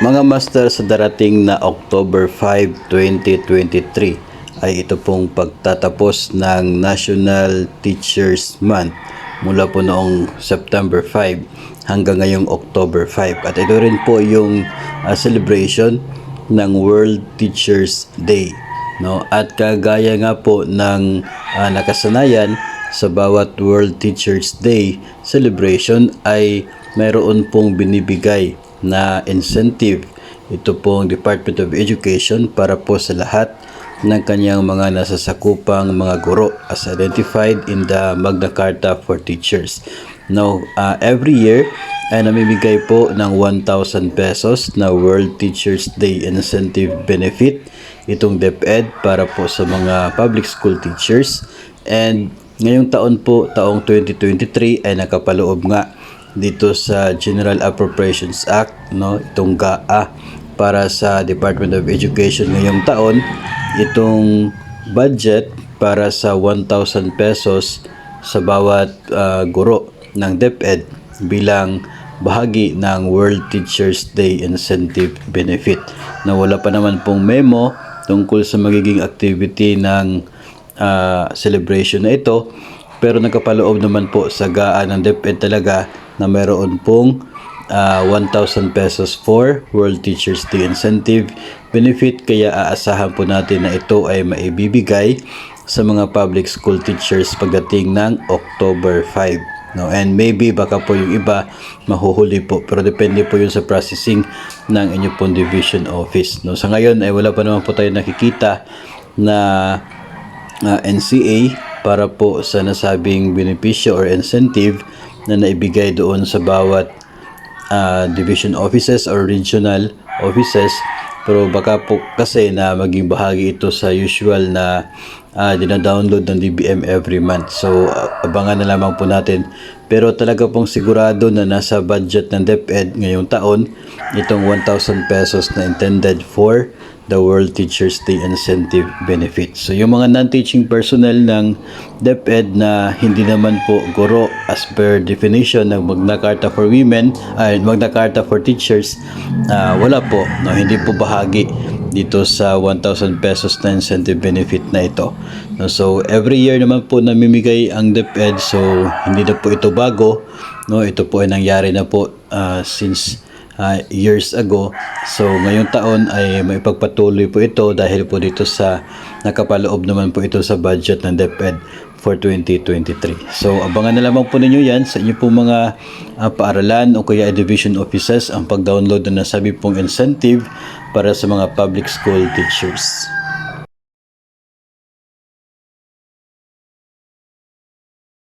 Mga master, sa darating na October 5, 2023 ay ito pong pagtatapos ng National Teachers Month mula po noong September 5 hanggang ngayong October 5. At ito rin po yung celebration ng World Teachers Day. No? At kagaya nga po ng nakasanayan sa bawat World Teachers Day celebration ay mayroon pong binibigay na incentive ito pong Department of Education para po sa lahat ng kanyang mga nasasakupang mga guro as identified in the Magna Carta for Teachers. Now, every year ay namimigay po ng 1,000 pesos na World Teachers Day Incentive Benefit itong DepEd para po sa mga public school teachers. And ngayong taon po, taong 2023 ay nakapaloob nga dito sa General Appropriations Act, no, itong GAA para sa Department of Education ngayong taon, itong budget para sa 1,000 pesos sa bawat guro ng DepEd bilang bahagi ng World Teachers Day Incentive Benefit. Na wala pa naman pong memo tungkol sa magiging activity ng celebration na ito, pero nagkapaloob naman po sa GAA ng DepEd talaga na mayroon pong 1,000 pesos for World Teachers Day Incentive Benefit, kaya aasahan po natin na ito ay maibibigay sa mga public school teachers pagdating ng October 5. No? And maybe baka po yung iba mahuhuli po, pero depende po yun sa processing ng inyo pong division office. No? Sa ngayon ay wala pa naman po tayo nakikita na NCA para po sa nasabing benepisyo or incentive na naibigay doon sa bawat division offices or regional offices, pero baka po kasi na maging bahagi ito sa usual na dina-download ng DBM every month. So abangan na lamang po natin, pero talaga pong sigurado na nasa budget ng DepEd ngayong taon itong 1,000 pesos na intended for the World Teachers Day Incentive Benefit. So yung mga non-teaching personnel ng DepEd na hindi naman po guro as per definition ng Magna Carta for Women ay Magna Carta for Teachers, wala po, no, hindi po bahagi dito sa 1,000 pesos na incentive benefit na ito. No, so every year naman po namimigay ang DepEd, so hindi na po ito bago, no, ito po ay nangyari na po since years ago. So ngayong taon ay maipagpatuloy po ito dahil po dito sa nakapaloob naman po ito sa budget ng DepEd for 2023. So abangan na lamang po ninyo yan sa inyo pong mga paaralan o kaya division offices ang pag-download na nasabi pong incentive para sa mga public school teachers.